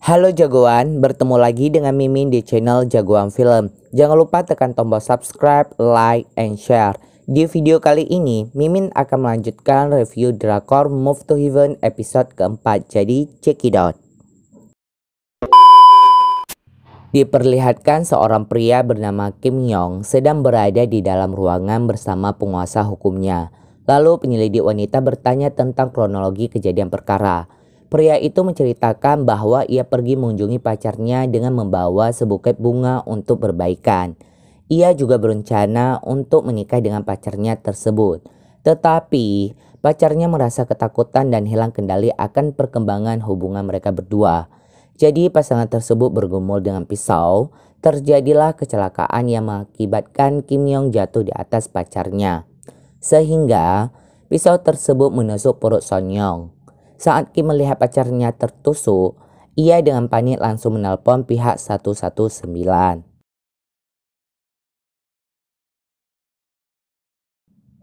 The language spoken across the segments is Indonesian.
Halo jagoan, bertemu lagi dengan Mimin di channel Jagoan Film. Jangan lupa tekan tombol subscribe, like, and share. Di video kali ini, Mimin akan melanjutkan review drakor Move to Heaven episode keempat. Jadi, check it out. Diperlihatkan seorang pria bernama Kim Yong sedang berada di dalam ruangan bersama penguasa hukumnya. Lalu penyelidik wanita bertanya tentang kronologi kejadian perkara. Pria itu menceritakan bahwa ia pergi mengunjungi pacarnya dengan membawa sebuket bunga untuk berbaikan. Ia juga berencana untuk menikah dengan pacarnya tersebut. Tetapi pacarnya merasa ketakutan dan hilang kendali akan perkembangan hubungan mereka berdua. Jadi pasangan tersebut bergumul dengan pisau. Terjadilah kecelakaan yang mengakibatkan Kim Yong jatuh di atas pacarnya. Sehingga pisau tersebut menusuk perut Son Yong. Saat Kim melihat pacarnya tertusuk, ia dengan panik langsung menelpon pihak 119.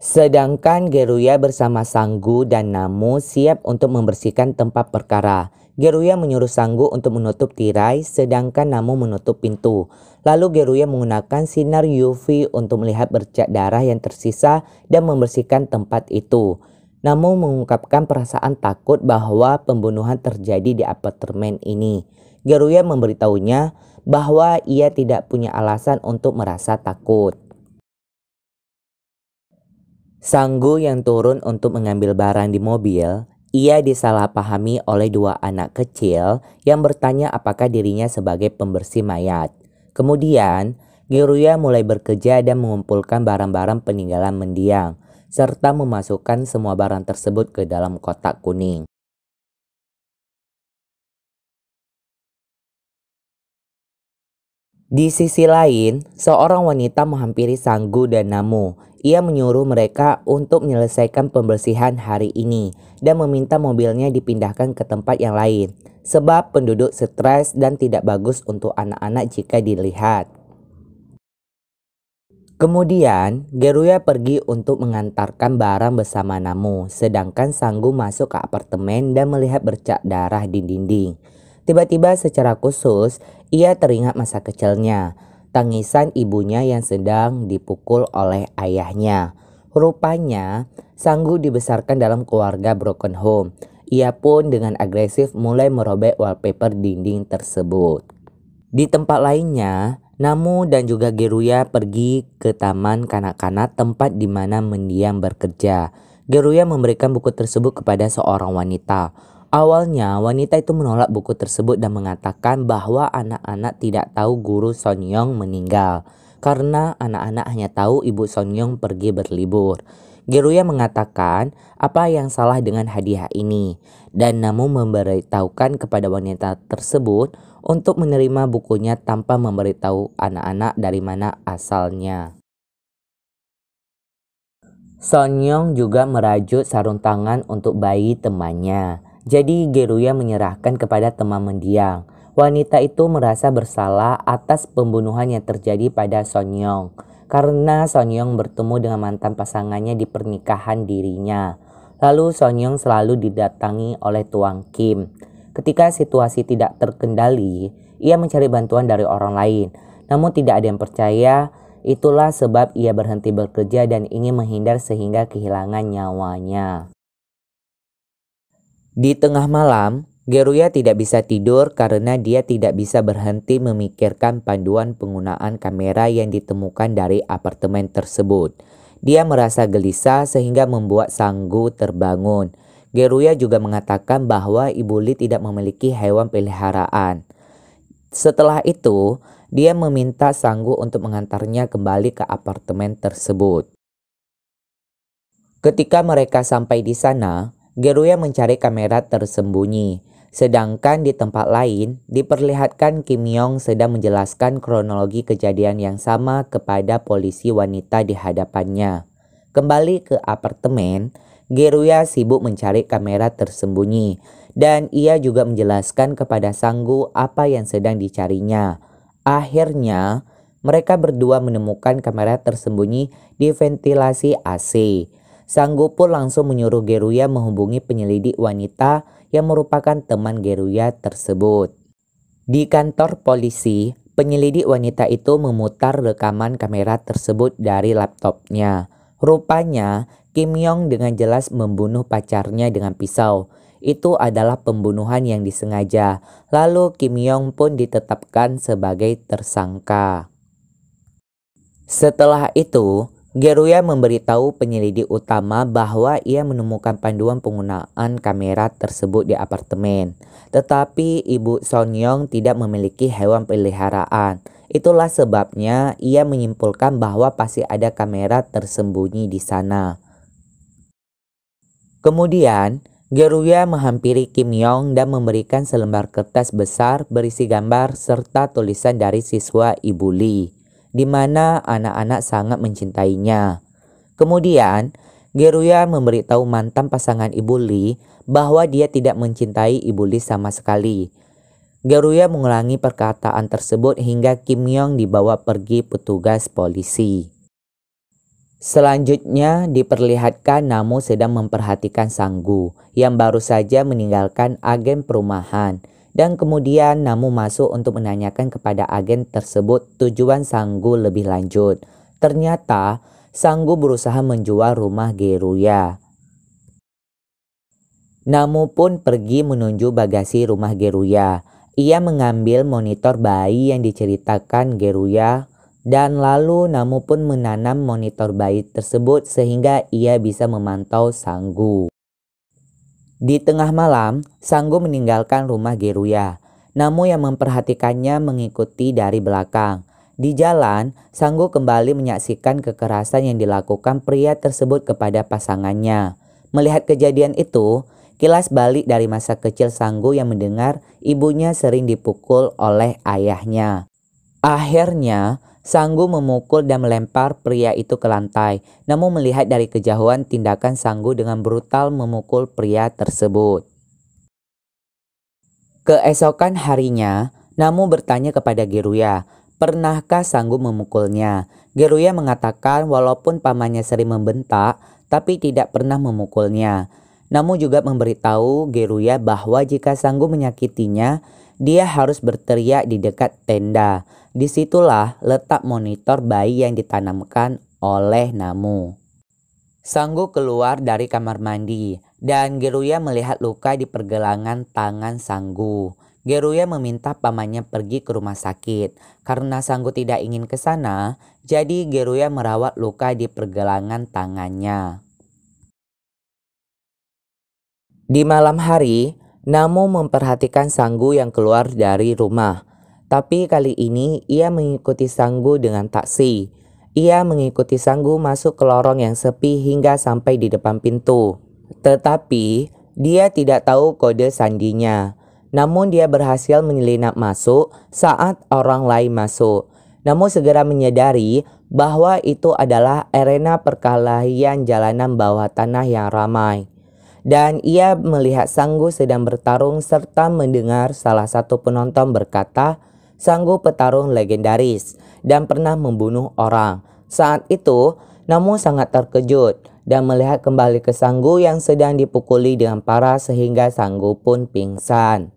Sedangkan Geruya bersama Sanggu dan Namu siap untuk membersihkan tempat perkara. Geruya menyuruh Sanggu untuk menutup tirai, sedangkan Namu menutup pintu. Lalu Geruya menggunakan sinar UV untuk melihat bercak darah yang tersisa dan membersihkan tempat itu. Namu mengungkapkan perasaan takut bahwa pembunuhan terjadi di apartemen ini. Geruya memberitahunya bahwa ia tidak punya alasan untuk merasa takut. Sanggu yang turun untuk mengambil barang di mobil, ia disalahpahami oleh dua anak kecil yang bertanya apakah dirinya sebagai pembersih mayat. Kemudian, Geruya mulai bekerja dan mengumpulkan barang-barang peninggalan mendiang, serta memasukkan semua barang tersebut ke dalam kotak kuning. Di sisi lain, seorang wanita menghampiri Sanggu dan Namu. Ia menyuruh mereka untuk menyelesaikan pembersihan hari ini dan meminta mobilnya dipindahkan ke tempat yang lain. Sebab penduduk stres dan tidak bagus untuk anak-anak jika dilihat. Kemudian, Geruya pergi untuk mengantarkan barang bersama Namu, sedangkan Sanggu masuk ke apartemen dan melihat bercak darah di dinding. Tiba-tiba secara khusus, ia teringat masa kecilnya, tangisan ibunya yang sedang dipukul oleh ayahnya. Rupanya, Sanggu dibesarkan dalam keluarga broken home. Ia pun dengan agresif mulai merobek wallpaper dinding tersebut. Di tempat lainnya, Namu dan juga Geruya pergi ke taman kanak-kanak tempat di mana mendiang bekerja. Geruya memberikan buku tersebut kepada seorang wanita. Awalnya wanita itu menolak buku tersebut dan mengatakan bahwa anak-anak tidak tahu guru Son Yong meninggal. Karena anak-anak hanya tahu ibu Son Yong pergi berlibur. Geruya mengatakan apa yang salah dengan hadiah ini. Dan Namu memberitahukan kepada wanita tersebut untuk menerima bukunya tanpa memberitahu anak-anak dari mana asalnya. Son Yong juga merajut sarung tangan untuk bayi temannya. Jadi Geruya menyerahkan kepada teman mendiang. Wanita itu merasa bersalah atas pembunuhan yang terjadi pada Son Yong. Karena Son Yong bertemu dengan mantan pasangannya di pernikahan dirinya. Lalu Son Yong selalu didatangi oleh Tuang Kim. Ketika situasi tidak terkendali, ia mencari bantuan dari orang lain. Namun tidak ada yang percaya, itulah sebab ia berhenti bekerja dan ingin menghindar sehingga kehilangan nyawanya. Di tengah malam, Geruya tidak bisa tidur karena dia tidak bisa berhenti memikirkan panduan penggunaan kamera yang ditemukan dari apartemen tersebut. Dia merasa gelisah sehingga membuat Sanggu terbangun. Geruya juga mengatakan bahwa Ibu Li tidak memiliki hewan peliharaan. Setelah itu, dia meminta Sanggu untuk mengantarnya kembali ke apartemen tersebut. Ketika mereka sampai di sana, Geruya mencari kamera tersembunyi. Sedangkan di tempat lain, diperlihatkan Kim Yong sedang menjelaskan kronologi kejadian yang sama kepada polisi wanita di hadapannya. Kembali ke apartemen, Geruya sibuk mencari kamera tersembunyi dan ia juga menjelaskan kepada Sanggu apa yang sedang dicarinya. Akhirnya, mereka berdua menemukan kamera tersembunyi di ventilasi AC. Sanggu pun langsung menyuruh Geruya menghubungi penyelidik wanita yang merupakan teman Geruya tersebut. Di kantor polisi, penyelidik wanita itu memutar rekaman kamera tersebut dari laptopnya. Rupanya, Kim Yong dengan jelas membunuh pacarnya dengan pisau. Itu adalah pembunuhan yang disengaja. Lalu Kim Yong pun ditetapkan sebagai tersangka. Setelah itu, Geruya memberitahu penyelidik utama bahwa ia menemukan panduan penggunaan kamera tersebut di apartemen. Tetapi Ibu Son Young tidak memiliki hewan peliharaan. Itulah sebabnya ia menyimpulkan bahwa pasti ada kamera tersembunyi di sana. Kemudian, Geruya menghampiri Kim Yong dan memberikan selembar kertas besar berisi gambar serta tulisan dari siswa Ibu Lee, di mana anak-anak sangat mencintainya. Kemudian, Geruya memberitahu mantan pasangan Ibu Lee bahwa dia tidak mencintai Ibu Lee sama sekali. Geruya mengulangi perkataan tersebut hingga Kim Yong dibawa pergi petugas polisi. Selanjutnya diperlihatkan Namu sedang memperhatikan Sang-gu yang baru saja meninggalkan agen perumahan. Dan kemudian Namu masuk untuk menanyakan kepada agen tersebut tujuan Sang-gu lebih lanjut. Ternyata Sang-gu berusaha menjual rumah Geruya. Namu pun pergi menuju bagasi rumah Geruya. Ia mengambil monitor bayi yang diceritakan Geruya dan lalu Namu pun menanam monitor bayi tersebut sehingga ia bisa memantau Sang-gu. Di tengah malam, Sang-gu meninggalkan rumah Geruya. Namu yang memperhatikannya mengikuti dari belakang. Di jalan, Sang-gu kembali menyaksikan kekerasan yang dilakukan pria tersebut kepada pasangannya. Melihat kejadian itu, kilas balik dari masa kecil Sang-gu yang mendengar ibunya sering dipukul oleh ayahnya. Akhirnya, Sang-gu memukul dan melempar pria itu ke lantai. Namun melihat dari kejauhan tindakan Sang-gu dengan brutal memukul pria tersebut. Keesokan harinya, Namu bertanya kepada Geruya, pernahkah Sang-gu memukulnya? Geruya mengatakan walaupun pamannya sering membentak, tapi tidak pernah memukulnya. Namu juga memberitahu Geruya bahwa jika Sang-gu menyakitinya, dia harus berteriak di dekat tenda. Disitulah letak monitor bayi yang ditanamkan oleh Namu. Sang-gu keluar dari kamar mandi dan Geruya melihat luka di pergelangan tangan Sang-gu. Geruya meminta pamannya pergi ke rumah sakit. Karena Sang-gu tidak ingin ke sana, jadi Geruya merawat luka di pergelangan tangannya. Di malam hari, Namu memperhatikan Sang-gu yang keluar dari rumah. Tapi kali ini ia mengikuti Sang-gu dengan taksi. Ia mengikuti Sang-gu masuk ke lorong yang sepi hingga sampai di depan pintu. Tetapi dia tidak tahu kode sandinya. Namun dia berhasil menyelinap masuk saat orang lain masuk. Namun segera menyadari bahwa itu adalah arena perkelahian jalanan bawah tanah yang ramai. Dan ia melihat Sang-gu sedang bertarung serta mendengar salah satu penonton berkata, Sang-gu petarung legendaris dan pernah membunuh orang. Saat itu, Namu sangat terkejut dan melihat kembali ke Sang-gu yang sedang dipukuli dengan parah sehingga Sang-gu pun pingsan.